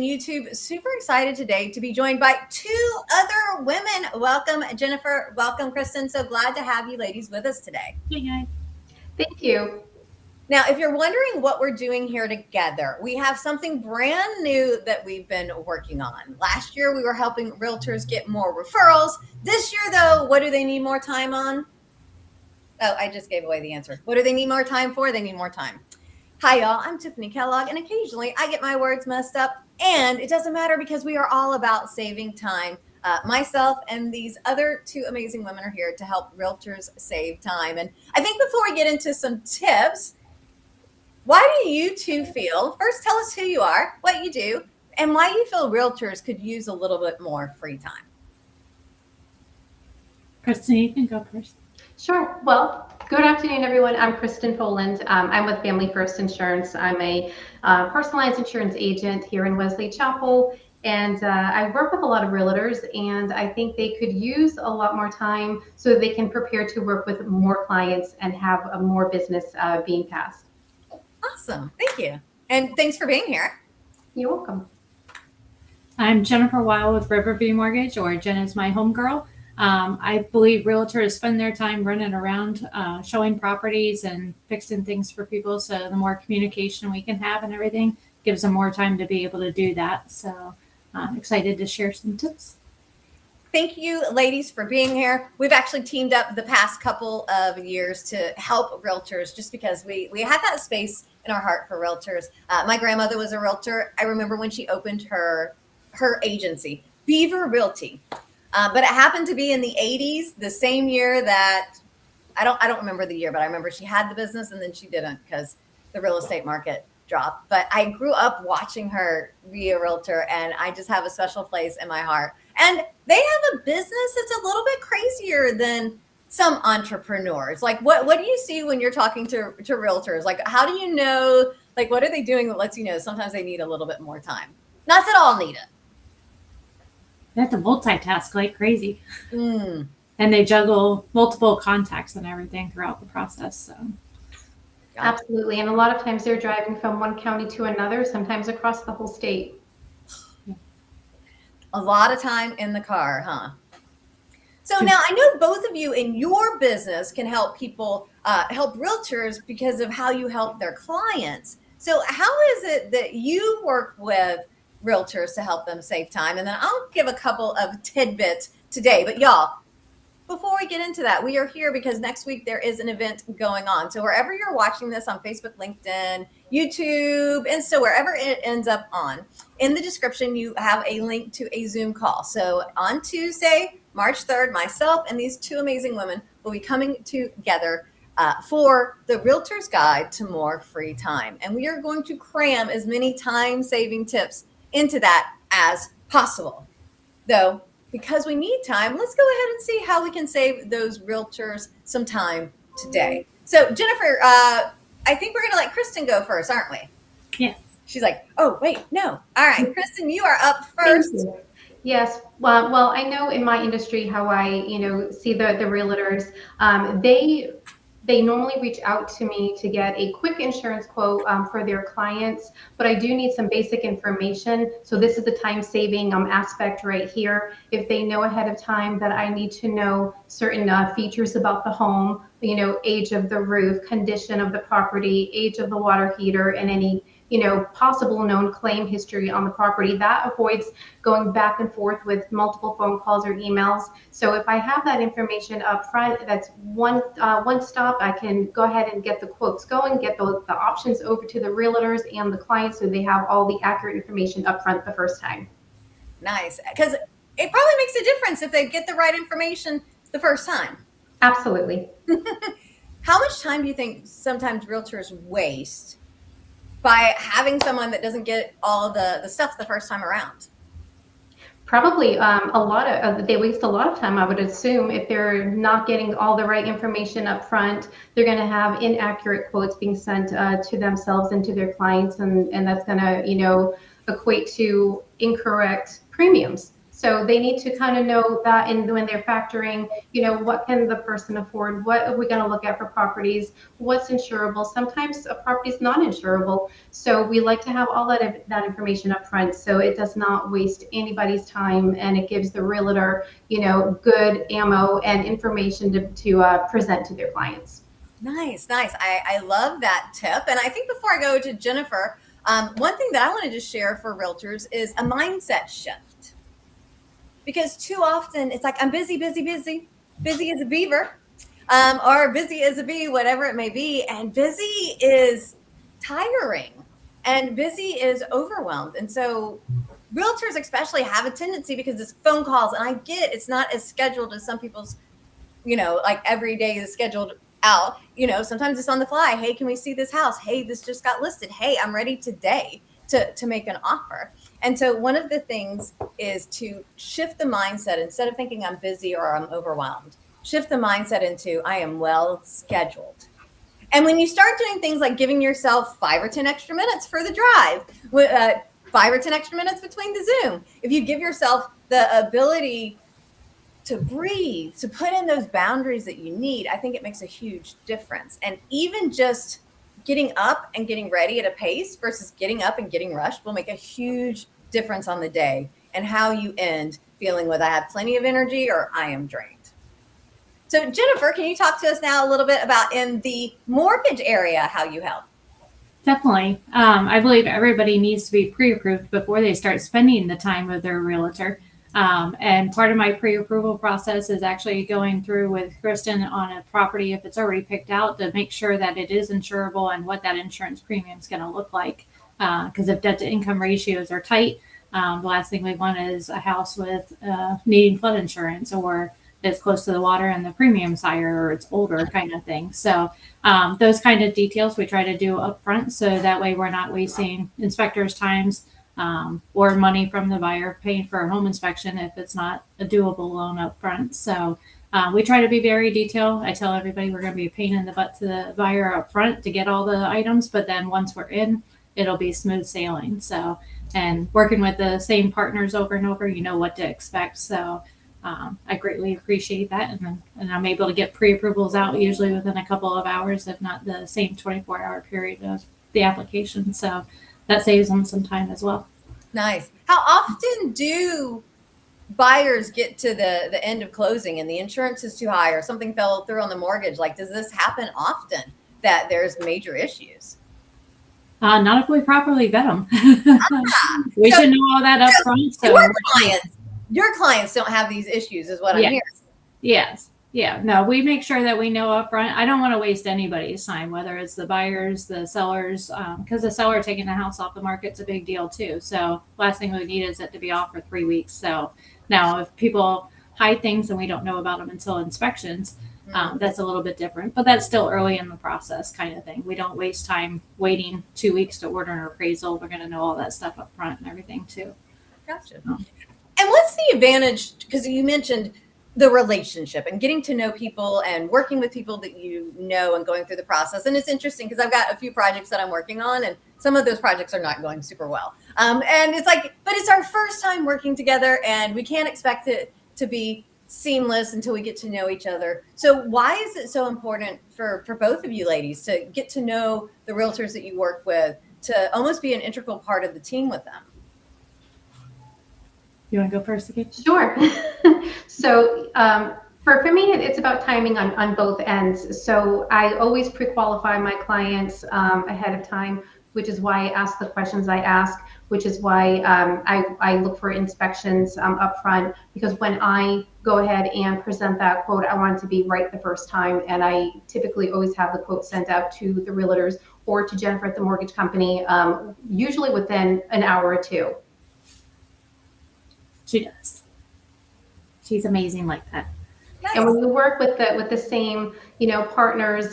YouTube, super excited today to be joined by two other women. Welcome, Jennifer. Welcome, Kristen. So glad to have you ladies with us today. Hey guys. Thank you. Now, if you're wondering what we're doing here together, we have something brand new that we've been working on. Last year, we were helping realtors get more referrals. This year, though, what do they need more time on? Oh, I just gave away the answer. What do they need more time for? They need more time. Hi, y'all. I'm Tiffanie Kellog, and occasionally I get my words messed up, and it doesn't matter because we are all about saving time. Myself and these other two amazing women are here to help realtors save time. And I think before we get into some tips, why do you two feel, first tell us who you are, what you do, and why you feel realtors could use a little bit more free time? Kristen, you can go first. Sure. Well, good afternoon, everyone. I'm Kristen Poland. I'm with Family First Insurance. I'm a personalized insurance agent here in Wesley Chapel, and I work with a lot of realtors, and I think they could use a lot more time so that they can prepare to work with more clients and have more business being passed. Awesome. Thank you. And thanks for being here. You're welcome. I'm Jennifer Weil with Riverview Mortgage, or Jen is my home girl. I believe realtors spend their time running around showing properties and fixing things for people. So the more communication we can have and everything gives them more time to be able to do that. So I'm excited to share some tips. Thank you, ladies, for being here. We've actually teamed up the past couple of years to help realtors just because we had that space in our heart for realtors. My grandmother was a realtor. I remember when she opened her agency, Beaver Realty. But it happened to be in the 80s, the same year that I don't remember the year, but I remember she had the business and then she didn't because the real estate market dropped. But I grew up watching her be a realtor, and I just have a special place in my heart. And they have a business that's a little bit crazier than some entrepreneurs. Like what do you see when you're talking to realtors? Like, how do you know, like, what are they doing that lets you know sometimes they need a little bit more time? Not that all need it. They have to multitask like crazy. And they juggle multiple contacts and everything throughout the process. So Absolutely. And a lot of times they're driving from one county to another, sometimes across the whole state. A lot of time in the car, huh? So now I know both of you in your business can help people, help realtors because of how you help their clients. So how is it that you work with realtors to help them save time? And then I'll give a couple of tidbits today. But y'all, before we get into that, we are here because next week there is an event going on. So wherever you're watching this on Facebook, LinkedIn, YouTube, Insta, wherever it ends up on, in the description, you have a link to a Zoom call. So on Tuesday, March 3rd, myself and these two amazing women will be coming together for the Realtor's Guide to More Free Time. And we are going to cram as many time-saving tips into that as possible. Though, because we need time, let's go ahead and see how we can save those realtors some time today. So, Jennifer, I think we're going to let Kristen go first, aren't we? yes. She's like, oh, wait, no. All right, Kristen, you are up first. Yes. Well, I know in my industry how I, see the realtors. They normally reach out to me to get a quick insurance quote for their clients, but I do need some basic information. So this is the time-saving aspect right here. If they know ahead of time that I need to know certain features about the home, age of the roof, condition of the property, age of the water heater, and any possible known claim history on the property. That avoids going back and forth with multiple phone calls or emails. So if I have that information up front, that's one stop. I can go ahead and get the quotes going, get the options over to the realtors and the clients so they have all the accurate information up front the first time. Nice. Because it probably makes a difference if they get the right information the first time. Absolutely. How much time do you think sometimes realtors waste by having someone that doesn't get all the stuff the first time around? Probably a lot of, they waste a lot of time, I would assume, if they're not getting all the right information up front. They're going to have inaccurate quotes being sent to themselves and to their clients, and that's going to, equate to incorrect premiums. So they need to kind of know that, and when they're factoring, what can the person afford? What are we going to look at for properties? What's insurable? Sometimes a property is not insurable. So we like to have all that information up front, so it does not waste anybody's time, and it gives the realtor, good ammo and information to present to their clients. Nice, nice. I love that tip. And I think before I go to Jennifer, one thing that I wanted to share for realtors is a mindset shift. Because too often it's like, I'm busy, busy, busy, busy as a beaver, or busy as a bee, whatever it may be. And busy is tiring and busy is overwhelmed. And so realtors especially have a tendency, because it's phone calls, and I get it's not as scheduled as some people's, like every day is scheduled out. Sometimes it's on the fly. Hey, can we see this house? Hey, this just got listed. Hey, I'm ready today to make an offer. And so one of the things is to shift the mindset. Instead of thinking I'm busy or I'm overwhelmed, shift the mindset into I am well scheduled. And when you start doing things like giving yourself 5 or 10 extra minutes for the drive, 5 or 10 extra minutes between the Zoom, if you give yourself the ability to breathe, to put in those boundaries that you need, I think it makes a huge difference. And even just getting up and getting ready at a pace versus getting up and getting rushed will make a huge difference on the day and how you end feeling whether I have plenty of energy or I am drained. So Jennifer, can you talk to us now a little bit about in the mortgage area, how you help? Definitely. I believe everybody needs to be pre-approved before they start spending the time with their realtor. And part of my pre-approval process is actually going through with Kristen on a property, if it's already picked out, to make sure that it is insurable and what that insurance premium is going to look like. Because if debt to income ratios are tight, the last thing we want is a house with needing flood insurance, or it's close to the water and the premium's higher, or it's older kind of thing. So those kind of details we try to do up front, so that way we're not wasting inspectors' times or money from the buyer paying for a home inspection if it's not a doable loan up front. So we try to be very detailed. I tell everybody we're going to be a pain in the butt to the buyer up front to get all the items, but then once we're in, it'll be smooth sailing. So, and working with the same partners over and over, you know what to expect. So I greatly appreciate that. And I'm able to get pre-approvals out usually within a couple of hours, if not the same 24-hour period of the application. So that saves them some time as well. Nice. How often do buyers get to the end of closing and the insurance is too high or something fell through on the mortgage? Like, does this happen often that there's major issues? Not if we properly vet them. We should know all that up front. So your clients don't have these issues, is what I'm hearing. Yes. Yeah. No, we make sure that we know up front. I don't want to waste anybody's time, whether it's the buyers, the sellers, because the seller taking the house off the market's a big deal too. So last thing we need is it to be off for 3 weeks. So now if people hide things and we don't know about them until inspections, that's a little bit different, but that's still early in the process kind of thing. We don't waste time waiting 2 weeks to order an appraisal. We're going to know all that stuff up front and everything too. Gotcha. And what's the advantage? Because you mentioned the relationship and getting to know people and working with people that you know and going through the process. And it's interesting because I've got a few projects that I'm working on, and some of those projects are not going super well. And it's like, but it's our first time working together, and we can't expect it to be seamless until we get to know each other. So why is it so important for both of you ladies to get to know the realtors that you work with, to almost be an integral part of the team with them? You want to go first again? Sure. So for me, it's about timing on both ends. So I always pre-qualify my clients ahead of time, which is why I ask the questions I ask, which is why I look for inspections up front, because when I go ahead and present that quote, I want it to be right the first time. And I typically always have the quote sent out to the realtors or to Jennifer at the mortgage company, usually within an hour or two. She does. She's amazing like that. And when you work with the same, partners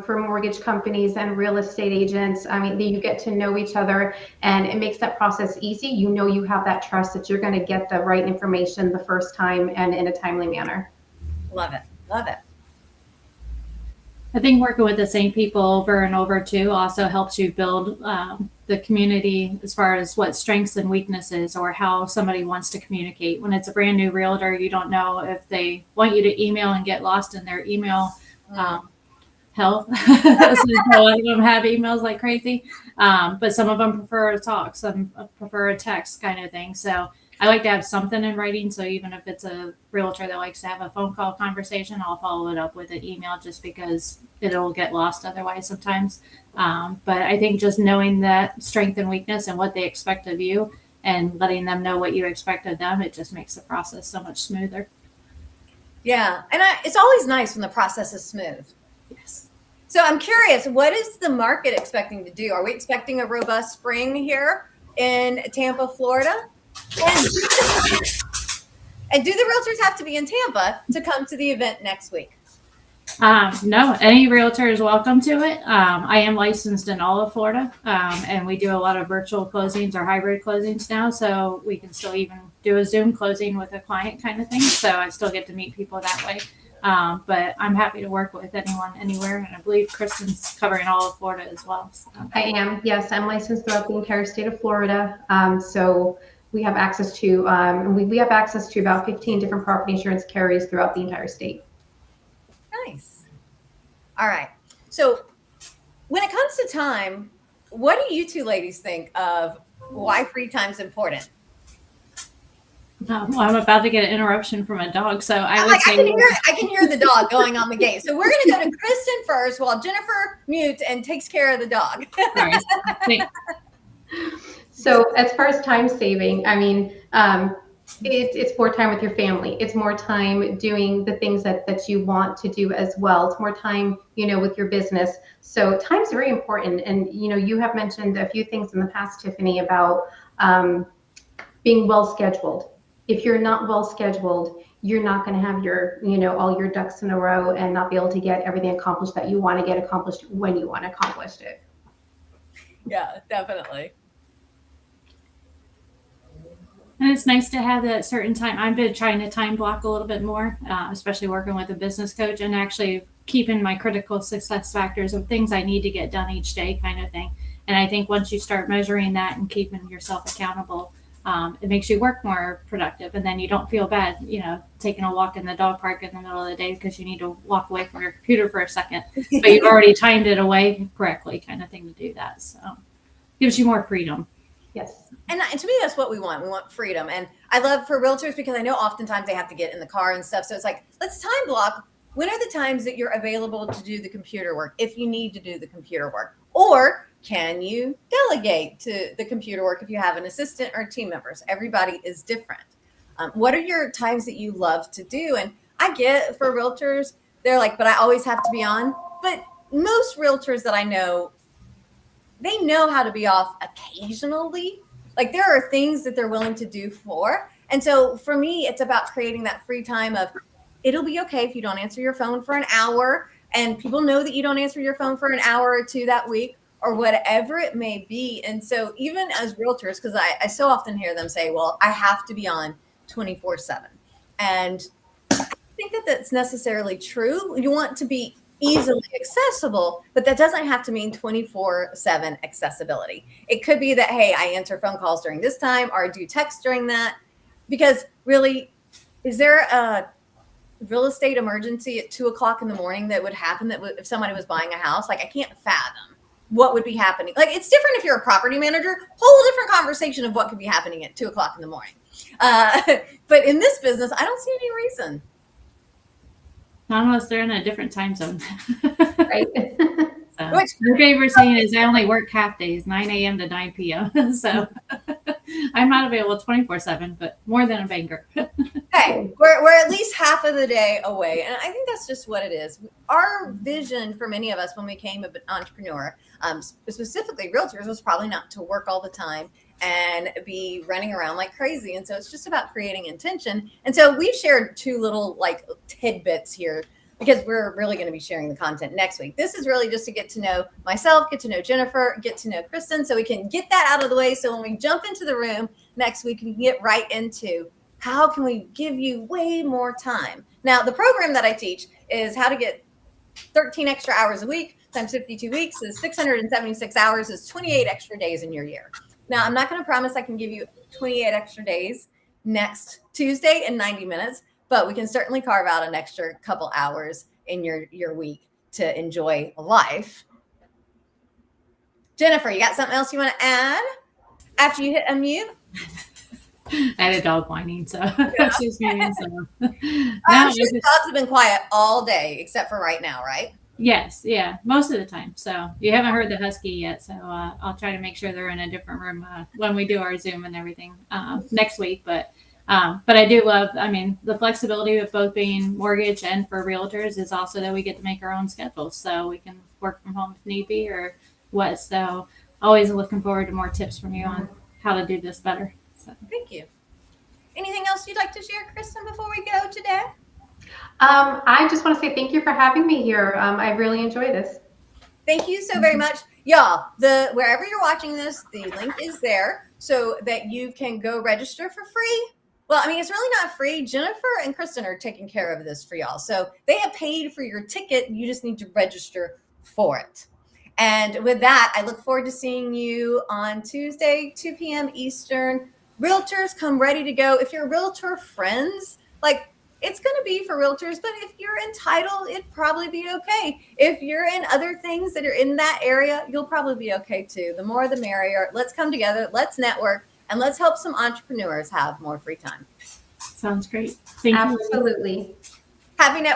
for mortgage companies and real estate agents, I mean, you get to know each other, and it makes that process easy. You have that trust that you're going to get the right information the first time and in a timely manner. Love it. Love it. I think working with the same people over and over too also helps you build the community as far as what strengths and weaknesses or how somebody wants to communicate. When it's a brand new realtor, you don't know if they want you to email and get lost in their email hell. So a lot of them have emails like crazy, but some of them prefer to talk, some prefer a text kind of thing. So I like to have something in writing. So even if it's a realtor that likes to have a phone call conversation, I'll follow it up with an email just because it'll get lost otherwise sometimes. But I think just knowing that strength and weakness and what they expect of you and letting them know what you expect of them, it just makes the process so much smoother. Yeah. And it's always nice when the process is smooth. Yes. So I'm curious, what is the market expecting to do? Are we expecting a robust spring here in Tampa, Florida? And do the realtors have to be in Tampa to come to the event next week? No, any realtor is welcome to it. I am licensed in all of Florida, and we do a lot of virtual closings or hybrid closings now, so we can still even do a Zoom closing with a client kind of thing. So I still get to meet people that way. But I'm happy to work with anyone, anywhere, and I believe Kristen's covering all of Florida as well. So. I am. Yes, I'm licensed throughout the entire state of Florida. So we have access to we have access to about 15 different property insurance carriers throughout the entire state. Nice. All right. So when it comes to time, what do you two ladies think of why free time is important? Well, I'm about to get an interruption from a dog, so I would say I can hear the dog going on the gate. So we're going to go to Kristen first while Jennifer mutes and takes care of the dog. Sorry. So as far as time saving, I mean, it's more time with your family. It's more time doing the things that you want to do as well. It's more time, with your business. So time's very important. And, you have mentioned a few things in the past, Tiffanie, about being well scheduled. If you're not well scheduled, you're not going to have your, all your ducks in a row and not be able to get everything accomplished that you want to get accomplished when you want to accomplish it. Yeah, definitely. And it's nice to have that certain time. I've been trying to time block a little bit more, especially working with a business coach and actually keeping my critical success factors of things I need to get done each day kind of thing. And I think once you start measuring that and keeping yourself accountable, it makes you work more productive. And then you don't feel bad, taking a walk in the dog park in the middle of the day because you need to walk away from your computer for a second, but you've already timed it away correctly kind of thing to do that. So it gives you more freedom. Yes. And to me, that's what we want. We want freedom. And I love for realtors because I know oftentimes they have to get in the car and stuff. So it's like, let's time block. When are the times that you're available to do the computer work if you need to do the computer work? Or can you delegate to the computer work if you have an assistant or team members? Everybody is different. What are your times that you love to do? And I get for realtors, they're like, but I always have to be on. But most realtors that I know, they know how to be off occasionally. Like there are things that they're willing to do for. And so for me, it's about creating that free time of it'll be okay if you don't answer your phone for an hour and people know that you don't answer your phone for an hour or two that week or whatever it may be. And so even as realtors, because I so often hear them say, well, I have to be on 24/7. And I think that that's necessarily true. You want to be easily accessible, but that doesn't have to mean 24/7 accessibility. It could be that, hey, I answer phone calls during this time or I do text during that. Because really, is there a real estate emergency at 2:00 in the morning that would happen if somebody was buying a house? Like I can't fathom what would be happening. Like it's different if you're a property manager, whole different conversation of what could be happening at 2:00 in the morning. But in this business, I don't see any reason. Not unless they're in a different time zone. Right. So, my favorite saying is I only work half days, 9 a.m. to 9 p.m. So I'm not available 24/7, but more than a banker. Hey, we're at least half of the day away. And I think that's just what it is. Our vision for many of us when we became an entrepreneur, specifically realtors, was probably not to work all the time and be running around like crazy. And so it's just about creating intention. And so we've shared two little like tidbits here because we're really going to be sharing the content next week. This is really just to get to know myself, get to know Jennifer, get to know Kristen, so we can get that out of the way. So when we jump into the room next week, we can get right into how can we give you way more time. Now, the program that I teach is how to get 13 extra hours a week times 52 weeks is 676 hours is 28 extra days in your year. Now, I'm not going to promise I can give you 28 extra days next Tuesday in 90 minutes, but we can certainly carve out an extra couple hours in your week to enjoy life. Jennifer, you got something else you want to add after you hit unmute? I had a dog whining, so she's muting. So I'm sure dogs have been quiet all day except for right now, right? Yes, yeah, most of the time. So you haven't heard the husky yet, so I'll try to make sure they're in a different room when we do our Zoom and everything next week. But I do love, I mean, the flexibility of both being mortgage and for realtors is also that we get to make our own schedules, so we can work from home if need be or what. So always looking forward to more tips from you on how to do this better. So. Thank you. Anything else you'd like to share, Kristen, before we go today? I just want to say thank you for having me here. I really enjoy this. Thank you so very much. Y'all, wherever you're watching this, the link is there so that you can go register for free. Well, I mean, it's really not free. Jennifer and Kristen are taking care of this for y'all. So they have paid for your ticket. You just need to register for it. And with that, I look forward to seeing you on Tuesday, 2 p.m. Eastern. Realtors, come ready to go. If you're realtor friends, like, it's going to be for realtors, but if you're in title, it'd probably be okay. If you're in other things that are in that area, you'll probably be okay too. The more the merrier. Let's come together, let's network, and let's help some entrepreneurs have more free time. Sounds great. Thank you. Absolutely. Happy networking.